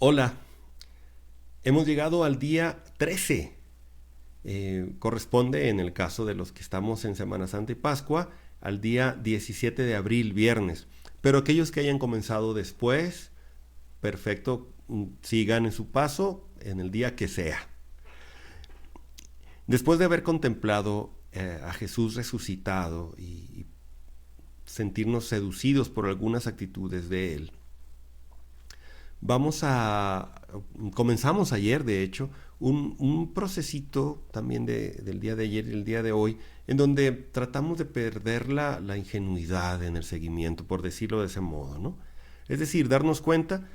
Hola, hemos llegado al día 13. Corresponde, en el caso de los que estamos en Semana Santa y Pascua, al día 17 de abril, viernes. Pero aquellos que hayan comenzado después, perfecto, sigan en su paso en el día que sea. Después de haber contemplado a Jesús resucitado y sentirnos seducidos por algunas actitudes de él, vamos a, comenzamos ayer, de hecho, un procesito también del día de ayer y el día de hoy, en donde tratamos de perder la ingenuidad en el seguimiento, por decirlo de ese modo, ¿no? Es decir, darnos cuenta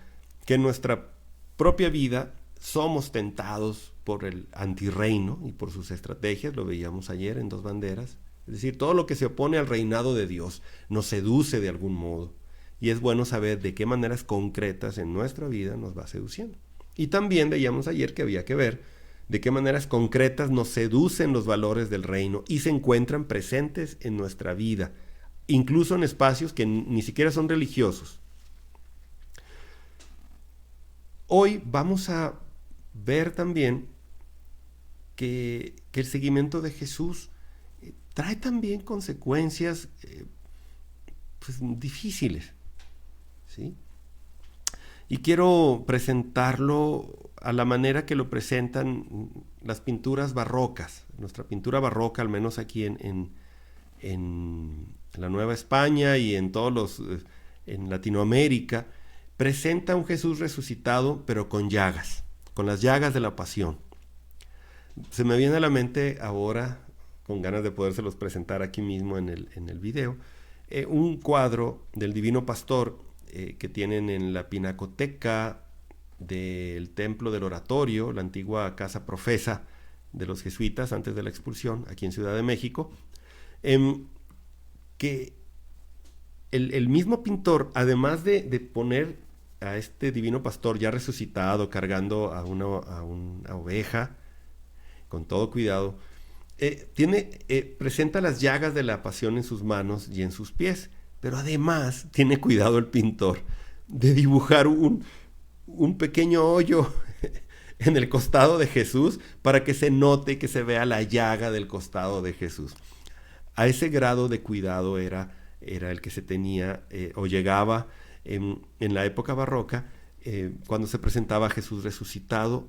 que en nuestra propia vida somos tentados por el antirreino y por sus estrategias, lo veíamos ayer en Dos Banderas. Es decir, todo lo que se opone al reinado de Dios nos seduce de algún modo. Y es bueno saber de qué maneras concretas en nuestra vida nos va seduciendo. Y también veíamos ayer que había que ver de qué maneras concretas nos seducen los valores del reino y se encuentran presentes en nuestra vida, incluso en espacios que ni siquiera son religiosos. Hoy vamos a ver también que el seguimiento de Jesús trae también consecuencias pues, difíciles, ¿sí? Y quiero presentarlo a la manera que lo presentan las pinturas barrocas, nuestra pintura barroca, al menos aquí en la Nueva España y en en Latinoamérica, presenta un Jesús resucitado, pero con llagas, con las llagas de la pasión. Se me viene a la mente ahora, con ganas de podérselos presentar aquí mismo en el video, un cuadro del Divino Pastor que tienen en la pinacoteca del Templo del Oratorio, la antigua casa profesa de los jesuitas antes de la expulsión, aquí en Ciudad de México, que el mismo pintor, además de poner a este Divino Pastor ya resucitado, cargando a una oveja, con todo cuidado, presenta las llagas de la pasión en sus manos y en sus pies, pero además tiene cuidado el pintor de dibujar un pequeño hoyo en el costado de Jesús para que se note, que se vea la llaga del costado de Jesús. A ese grado de cuidado era el que se tenía o llegaba en la época barroca cuando se presentaba a Jesús resucitado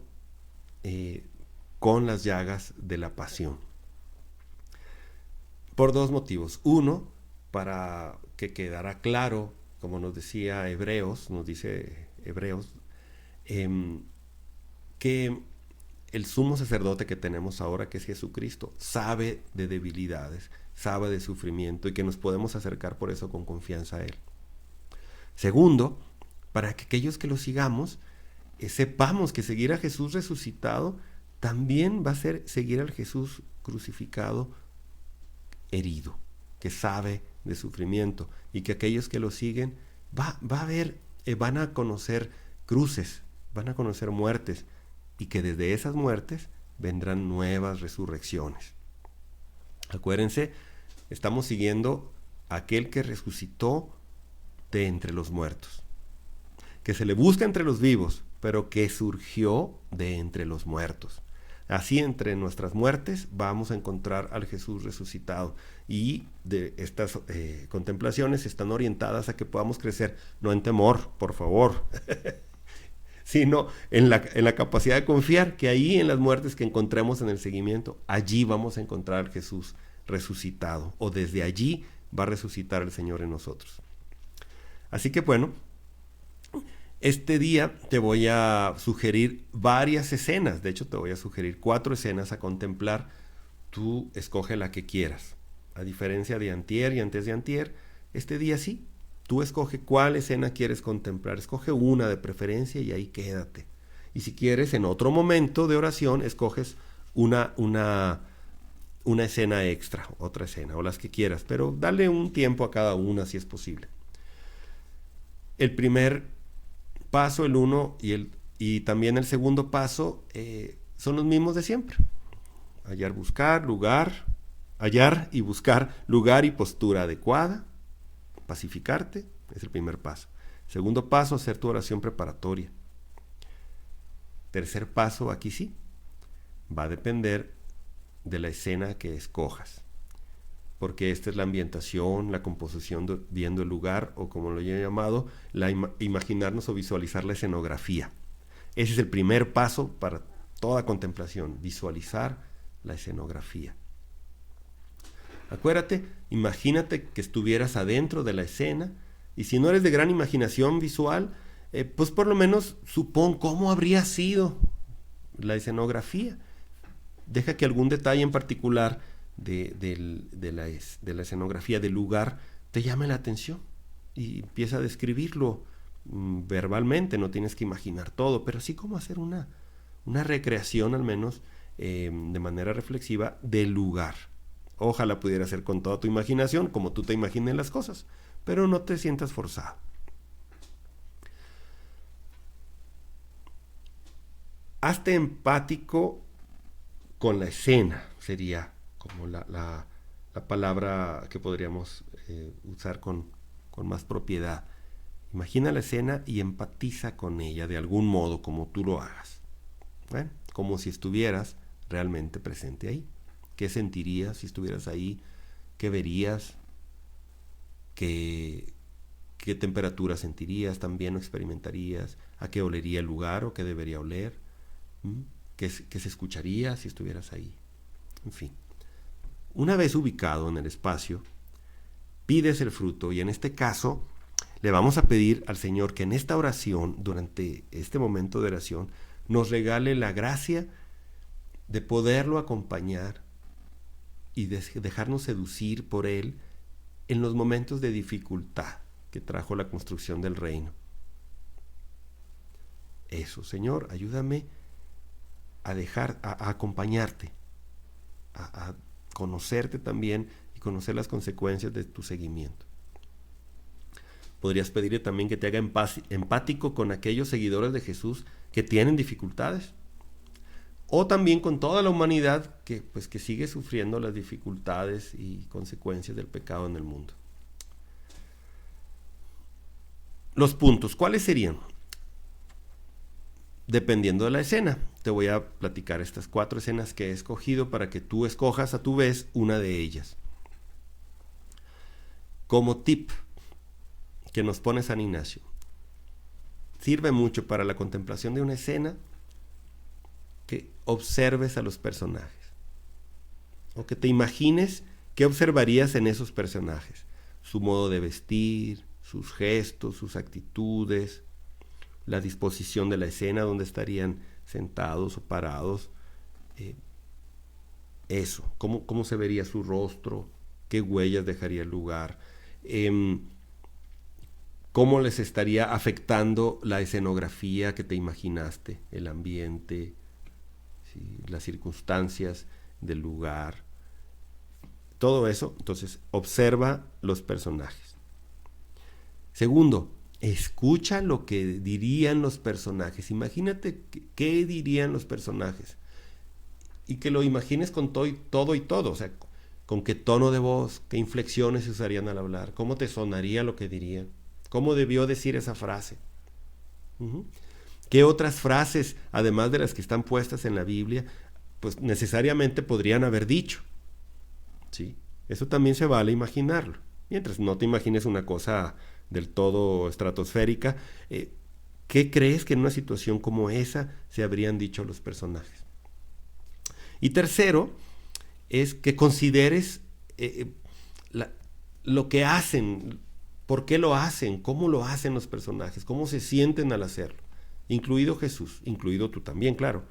con las llagas de la pasión. Por dos motivos. Uno, para que quedara claro, como nos decía Hebreos, nos dice Hebreos, que el sumo sacerdote que tenemos ahora, que es Jesucristo, sabe de debilidades, sabe de sufrimiento y que nos podemos acercar por eso con confianza a Él. Segundo, para que aquellos que lo sigamos sepamos que seguir a Jesús resucitado también va a ser seguir al Jesús crucificado, herido, que sabe de sufrimiento y que aquellos que lo siguen va a ver, van a conocer cruces, van a conocer muertes y que desde esas muertes vendrán nuevas resurrecciones. Acuérdense, estamos siguiendo a aquel que resucitó de entre los muertos, que se le busca entre los vivos, pero que surgió de entre los muertos. Así entre nuestras muertes vamos a encontrar al Jesús resucitado y de estas contemplaciones están orientadas a que podamos crecer, no en temor, por favor, sino en la capacidad de confiar que ahí en las muertes que encontremos en el seguimiento, allí vamos a encontrar al Jesús resucitado o desde allí va a resucitar el Señor en nosotros. Así que bueno, este día te voy a sugerir varias escenas, de hecho te voy a sugerir 4 escenas a contemplar, tú escoge la que quieras. A diferencia de antier y antes de antier, este día sí, tú escoge cuál escena quieres contemplar, escoge una de preferencia y ahí quédate. Y si quieres en otro momento de oración, escoges una escena extra, otra escena o las que quieras, pero dale un tiempo a cada una si es posible. El primer paso, el 1 y también el segundo paso son los mismos de siempre. Hallar y buscar lugar y postura adecuada, pacificarte, es el primer paso. Segundo paso, hacer tu oración preparatoria. Tercer paso, aquí sí, va a depender de la escena que escojas, porque esta es la ambientación, la composición viendo el lugar, o como lo he llamado, imaginarnos o visualizar la escenografía. Ese es el primer paso para toda contemplación, visualizar la escenografía. Acuérdate, imagínate que estuvieras adentro de la escena, y si no eres de gran imaginación visual, pues por lo menos supón cómo habría sido la escenografía. Deja que algún detalle en particular de la escenografía, del lugar, te llame la atención y empieza a describirlo verbalmente. No tienes que imaginar todo, pero sí como hacer una recreación al menos de manera reflexiva del lugar. Ojalá pudiera ser con toda tu imaginación, como tú te imagines las cosas, pero no te sientas forzado. Hazte empático con la escena, sería como la palabra que podríamos usar con más propiedad. Imagina la escena y empatiza con ella de algún modo, como tú lo hagas. Bueno, como si estuvieras realmente presente ahí. ¿Qué sentirías si estuvieras ahí? ¿Qué verías? ¿Qué temperatura sentirías también o experimentarías? ¿A qué olería el lugar o qué debería oler? ¿Qué se escucharía si estuvieras ahí? En fin. Una vez ubicado en el espacio, pides el fruto, y en este caso le vamos a pedir al Señor que en esta oración, durante este momento de oración, nos regale la gracia de poderlo acompañar y dejarnos seducir por Él en los momentos de dificultad que trajo la construcción del reino. Eso, Señor, ayúdame a acompañarte, a conocerte también y conocer las consecuencias de tu seguimiento. Podrías pedirle también que te haga empático con aquellos seguidores de Jesús que tienen dificultades, o también con toda la humanidad que sigue sufriendo las dificultades y consecuencias del pecado en el mundo. Los puntos, ¿cuáles serían? Dependiendo de la escena. Te voy a platicar estas 4 escenas que he escogido para que tú escojas a tu vez una de ellas. Como tip que nos pone San Ignacio, sirve mucho para la contemplación de una escena que observes a los personajes, o que te imagines qué observarías en esos personajes, su modo de vestir, sus gestos, sus actitudes, la disposición de la escena, donde estarían sentados o parados, eso, cómo se vería su rostro, qué huellas dejaría el lugar, cómo les estaría afectando la escenografía que te imaginaste, el ambiente, ¿sí? Las circunstancias del lugar, todo eso. Entonces observa los personajes. Segundo, escucha lo que dirían los personajes. Imagínate qué dirían los personajes. Y que lo imagines con todo y todo. O sea, con qué tono de voz, qué inflexiones se usarían al hablar, cómo te sonaría lo que dirían, cómo debió decir esa frase. ¿Qué otras frases, además de las que están puestas en la Biblia, pues necesariamente podrían haber dicho? ¿Sí? Eso también se vale imaginarlo. Mientras no te imagines una cosa del todo estratosférica, ¿qué crees que en una situación como esa se habrían dicho los personajes? Y tercero, es que consideres lo que hacen, por qué lo hacen, cómo lo hacen los personajes, cómo se sienten al hacerlo, incluido Jesús, incluido tú también, claro.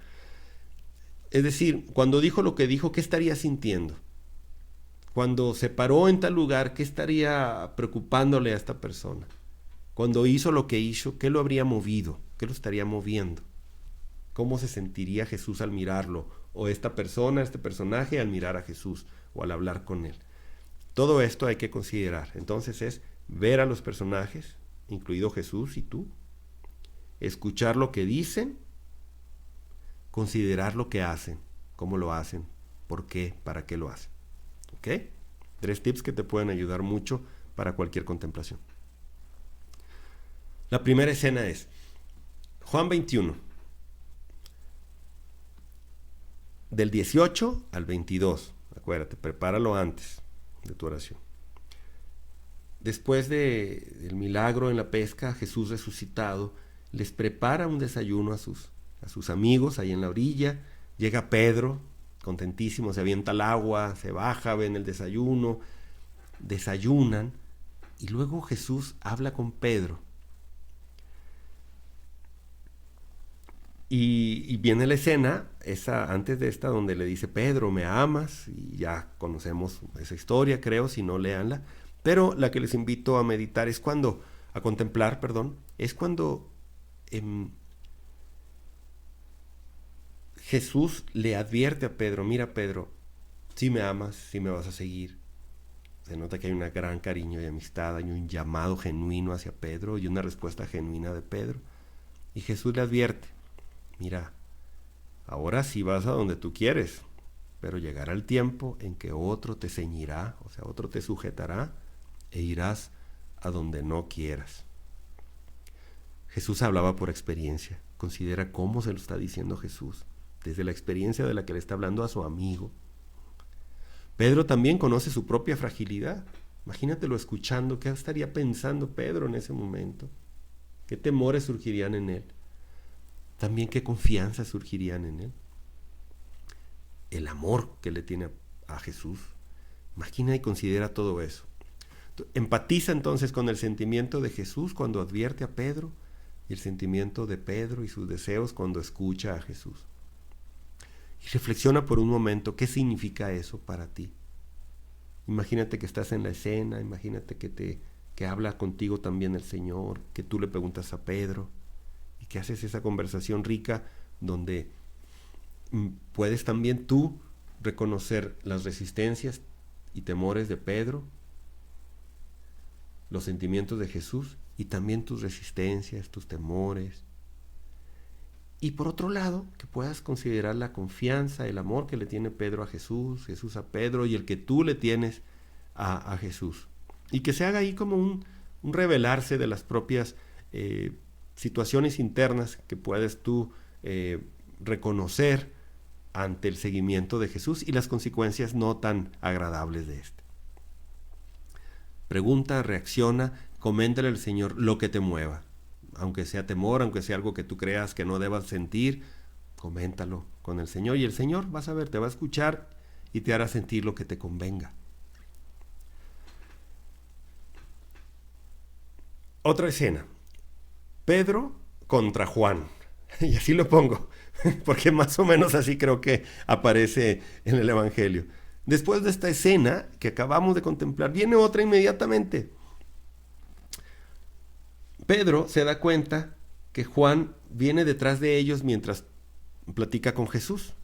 Es decir, cuando dijo lo que dijo, ¿qué estaría sintiendo? Cuando se paró en tal lugar, ¿qué estaría preocupándole a esta persona? Cuando hizo lo que hizo, ¿qué lo habría movido? ¿Qué lo estaría moviendo? ¿Cómo se sentiría Jesús al mirarlo? O esta persona, este personaje al mirar a Jesús o al hablar con él. Todo esto hay que considerar. Entonces es ver a los personajes, incluido Jesús y tú, escuchar lo que dicen, considerar lo que hacen, cómo lo hacen, por qué, para qué lo hacen. ¿Ok? 3 tips que te pueden ayudar mucho para cualquier contemplación. La primera escena es Juan 21. del 18 al 22. Acuérdate, prepáralo antes de tu oración. Después del milagro en la pesca, Jesús resucitado les prepara un desayuno a sus amigos ahí en la orilla. Llega Pedro, contentísimo, se avienta al agua, se baja, ven el desayuno, desayunan, y luego Jesús habla con Pedro. Y viene la escena, antes de esta, donde le dice: Pedro, ¿me amas? Y ya conocemos esa historia, creo, si no, léanla. Pero la que les invito a meditar a contemplar, es cuando Jesús le advierte a Pedro: mira, Pedro, si me amas, si me vas a seguir. Se nota que hay un gran cariño y amistad, hay un llamado genuino hacia Pedro y una respuesta genuina de Pedro. Y Jesús le advierte: mira, ahora sí vas a donde tú quieres, pero llegará el tiempo en que otro te ceñirá, o sea, otro te sujetará, e irás a donde no quieras. Jesús hablaba por experiencia. Considera cómo se lo está diciendo Jesús, desde la experiencia de la que le está hablando a su amigo. Pedro también conoce su propia fragilidad. Imagínatelo escuchando. ¿Qué estaría pensando Pedro en ese momento? ¿Qué temores surgirían en él? También qué confianza surgirían en él. El amor que le tiene a Jesús. Imagina y considera todo eso. Empatiza entonces con el sentimiento de Jesús cuando advierte a Pedro, y el sentimiento de Pedro y sus deseos cuando escucha a Jesús. Y reflexiona por un momento qué significa eso para ti. Imagínate que estás en la escena, imagínate que habla contigo también el Señor, que tú le preguntas a Pedro y que haces esa conversación rica donde puedes también tú reconocer las resistencias y temores de Pedro, los sentimientos de Jesús y también tus resistencias, tus temores. Y por otro lado, que puedas considerar la confianza, el amor que le tiene Pedro a Jesús, Jesús a Pedro, y el que tú le tienes a Jesús. Y que se haga ahí como un revelarse de las propias situaciones internas que puedes tú reconocer ante el seguimiento de Jesús y las consecuencias no tan agradables de este. Pregunta, reacciona, coméntale al Señor lo que te mueva. Aunque sea temor, aunque sea algo que tú creas que no debas sentir, coméntalo con el Señor, y el Señor, vas a ver, te va a escuchar y te hará sentir lo que te convenga. Otra escena. Pedro contra Juan. Y así lo pongo, porque más o menos así creo que aparece en el Evangelio. Después de esta escena que acabamos de contemplar, viene otra inmediatamente. Pedro se da cuenta que Juan viene detrás de ellos mientras platica con Jesús.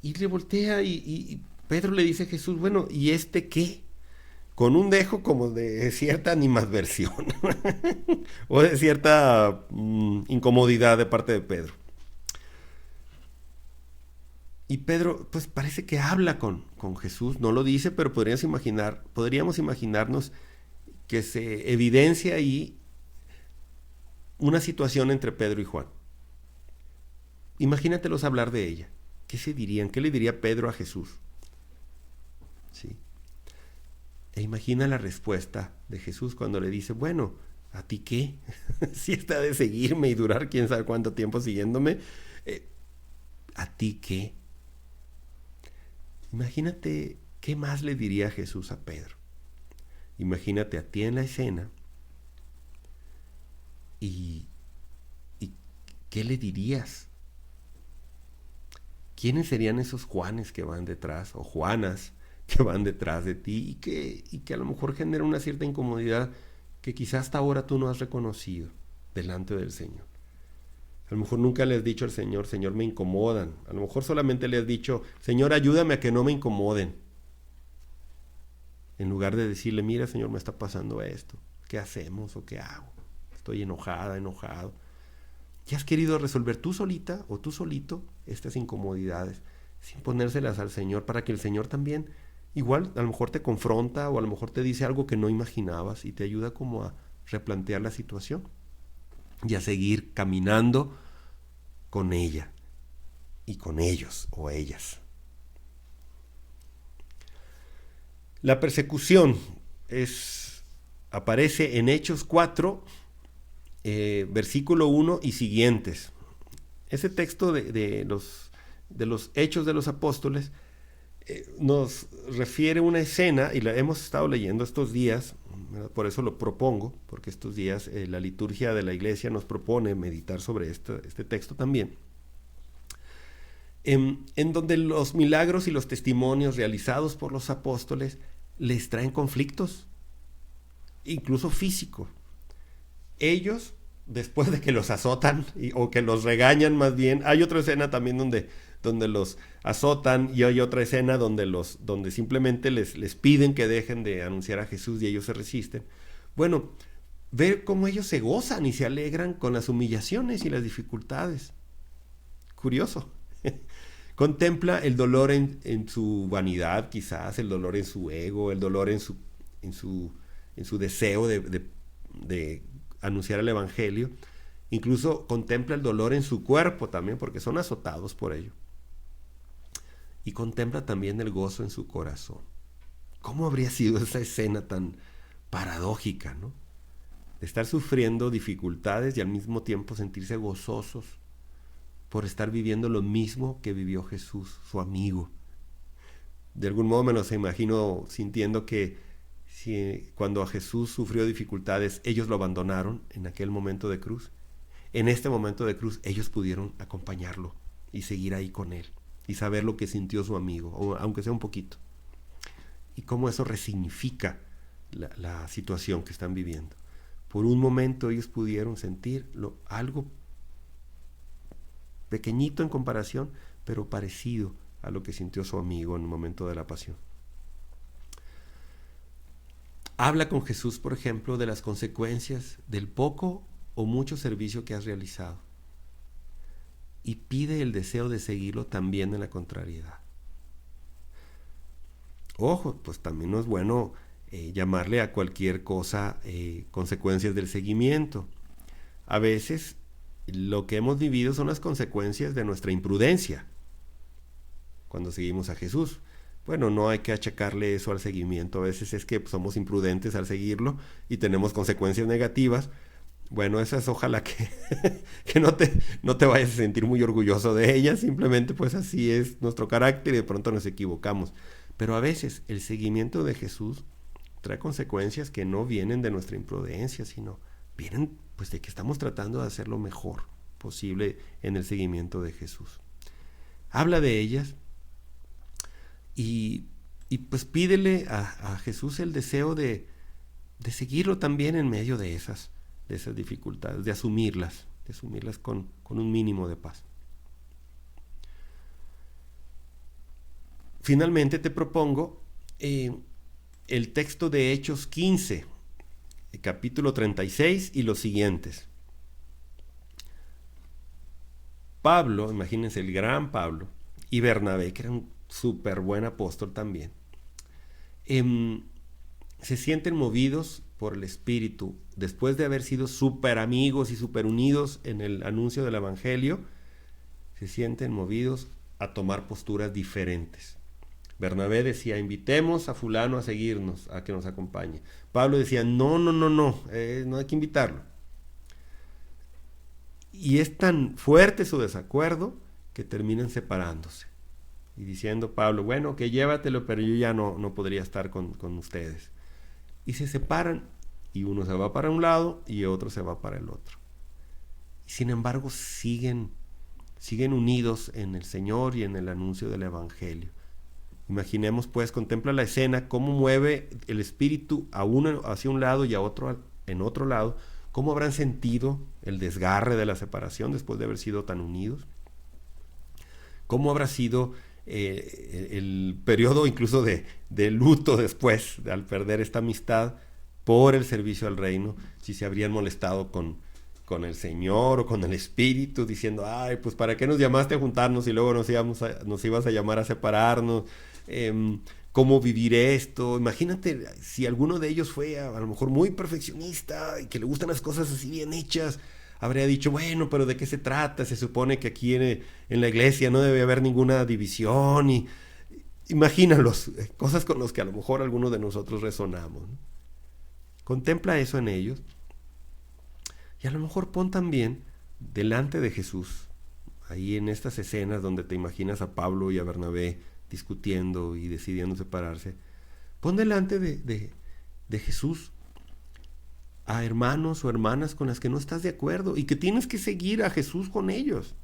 Y le voltea y Pedro le dice a Jesús: bueno, ¿y este qué? Con un dejo como de cierta animadversión o de cierta incomodidad de parte de Pedro. Y Pedro, pues parece que habla con Jesús, no lo dice, pero podríamos imaginarnos que se evidencia ahí una situación entre Pedro y Juan. Imagínatelos hablar de ella. ¿Qué se dirían? ¿Qué le diría Pedro a Jesús? ¿Sí? E imagina la respuesta de Jesús cuando le dice: bueno, ¿a ti qué? Si está de seguirme y durar quién sabe cuánto tiempo siguiéndome, ¿a ti qué? Imagínate qué más le diría Jesús a Pedro. Imagínate a ti en la escena y ¿qué le dirías? ¿Quiénes serían esos Juanes que van detrás, o Juanas que van detrás de ti y que a lo mejor genera una cierta incomodidad que quizás hasta ahora tú no has reconocido delante del Señor? A lo mejor nunca le has dicho al Señor: Señor, me incomodan. A lo mejor solamente le has dicho: Señor, ayúdame a que no me incomoden. En lugar de decirle: mira, Señor, me está pasando esto. ¿Qué hacemos o qué hago? Estoy enojada, enojado. ¿Ya has querido resolver tú solita o tú solito estas incomodidades sin ponérselas al Señor, para que el Señor también, igual, a lo mejor te confronta o a lo mejor te dice algo que no imaginabas y te ayuda como a replantear la situación y a seguir caminando con ella? y con ellos o ellas. La persecución aparece en Hechos 4, versículo 1 y siguientes. Ese texto de los Hechos de los Apóstoles nos refiere una escena, y la hemos estado leyendo estos días, por eso lo propongo, porque estos días la liturgia de la iglesia nos propone meditar sobre este texto también, en donde los milagros y los testimonios realizados por los apóstoles les traen conflictos, incluso físicos. Ellos, después de que los azotan, o que los regañan más bien, hay otra escena también donde los azotan, y hay otra escena donde simplemente les piden que dejen de anunciar a Jesús y ellos se resisten. Bueno, ver cómo ellos se gozan y se alegran con las humillaciones y las dificultades. Curioso. Contempla el dolor en su vanidad, quizás, el dolor en su ego, el dolor en su deseo de anunciar el evangelio. Incluso contempla el dolor en su cuerpo también, porque son azotados por ello. Y contempla también el gozo en su corazón. ¿Cómo habría sido esa escena tan paradójica, ¿no? De estar sufriendo dificultades y al mismo tiempo sentirse gozosos por estar viviendo lo mismo que vivió Jesús, su amigo. De algún modo me los imagino sintiendo que cuando a Jesús sufrió dificultades, ellos lo abandonaron en aquel momento de cruz. En este momento de cruz, ellos pudieron acompañarlo y seguir ahí con él y saber lo que sintió su amigo, aunque sea un poquito. Y cómo eso resignifica la situación que están viviendo. Por un momento ellos pudieron sentir algo pequeñito en comparación, pero parecido a lo que sintió su amigo en el momento de la pasión. Habla con Jesús, por ejemplo, de las consecuencias del poco o mucho servicio que has realizado, y pide el deseo de seguirlo también en la contrariedad. Ojo, pues también no es bueno llamarle a cualquier cosa consecuencias del seguimiento. A veces lo que hemos vivido son las consecuencias de nuestra imprudencia cuando seguimos a Jesús. Bueno, no hay que achacarle eso al seguimiento. A veces es que somos imprudentes al seguirlo y tenemos consecuencias negativas. Bueno, esas ojalá que no te vayas a sentir muy orgulloso de ellas. Simplemente pues así es nuestro carácter y de pronto nos equivocamos. Pero a veces el seguimiento de Jesús trae consecuencias que no vienen de nuestra imprudencia, sino vienen pues de que estamos tratando de hacer lo mejor posible en el seguimiento de Jesús. Habla de ellas y pues pídele a Jesús el deseo de seguirlo también en medio de esas dificultades, de asumirlas con un mínimo de paz. Finalmente te propongo el texto de Hechos 15, capítulo 36 y los siguientes. Pablo, imagínense el gran Pablo, y Bernabé, que era un súper buen apóstol también, se sienten movidos por el Espíritu, después de haber sido súper amigos y súper unidos en el anuncio del Evangelio, se sienten movidos a tomar posturas diferentes. Bernabé decía, invitemos a fulano a seguirnos, a que nos acompañe. Pablo decía, no hay que invitarlo. Y es tan fuerte su desacuerdo que terminan separándose. Y diciendo Pablo, bueno, que llévatelo, pero yo ya no podría estar con ustedes. Y se separan, y uno se va para un lado y otro se va para el otro. Y sin embargo, siguen unidos en el Señor y en el anuncio del Evangelio. Imaginemos, pues, contempla la escena, cómo mueve el Espíritu a uno hacia un lado y a otro en otro lado. ¿Cómo habrán sentido el desgarre de la separación después de haber sido tan unidos? ¿Cómo habrá sido el periodo incluso de luto después, al perder esta amistad por el servicio al reino? Si se habrían molestado con el Señor o con el Espíritu, diciendo, ay, pues ¿para qué nos llamaste a juntarnos y luego nos ibas a llamar a separarnos? ¿Cómo vivir esto? Imagínate si alguno de ellos fue a lo mejor muy perfeccionista y que le gustan las cosas así bien hechas. habría dicho, bueno, pero ¿de qué se trata? Se supone que aquí en la iglesia no debe haber ninguna división. Y imagínalos, cosas con las que a lo mejor algunos de nosotros resonamos, ¿no? Contempla eso en ellos y a lo mejor pon también delante de Jesús, ahí en estas escenas donde te imaginas a Pablo y a Bernabé discutiendo y decidiendo separarse, pon delante de Jesús a hermanos o hermanas con las que no estás de acuerdo y que tienes que seguir a Jesús con ellos,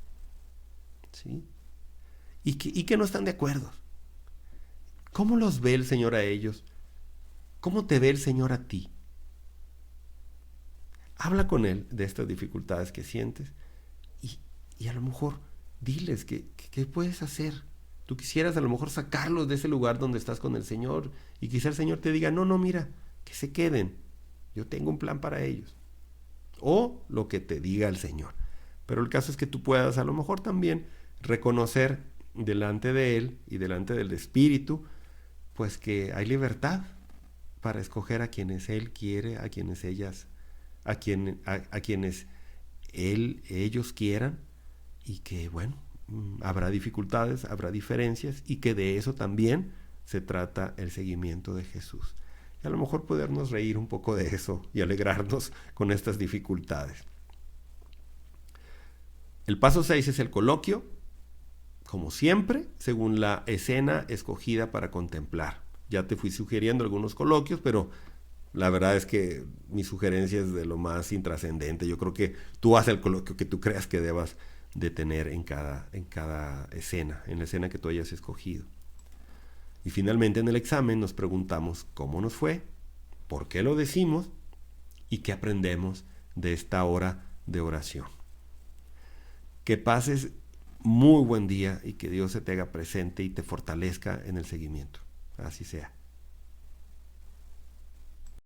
¿sí? Y que no están de acuerdo. ¿Cómo los ve el Señor a ellos? ¿Cómo te ve el Señor a ti? Habla con Él de estas dificultades que sientes y a lo mejor diles qué puedes hacer. Tú quisieras a lo mejor sacarlos de ese lugar donde estás con el Señor y quizá el Señor te diga, no, mira, que se queden. Yo tengo un plan para ellos. O lo que te diga el Señor. Pero el caso es que tú puedas a lo mejor también reconocer delante de Él y delante del Espíritu, pues que hay libertad para escoger a quienes Él quiere, a quienes ellos quieran, y que bueno, habrá dificultades, habrá diferencias, y que de eso también se trata el seguimiento de Jesús. Y a lo mejor podernos reír un poco de eso y alegrarnos con estas dificultades. El paso 6 es el coloquio, como siempre, según la escena escogida para contemplar. Ya te fui sugiriendo algunos coloquios, pero la verdad es que mi sugerencia es de lo más intrascendente. Yo creo que tú haz el coloquio que tú creas que debas de tener en cada escena, en la escena que tú hayas escogido. Y finalmente en el examen nos preguntamos cómo nos fue, por qué lo decimos y qué aprendemos de esta hora de oración. Que pases muy buen día y que Dios se te haga presente y te fortalezca en el seguimiento. Así sea.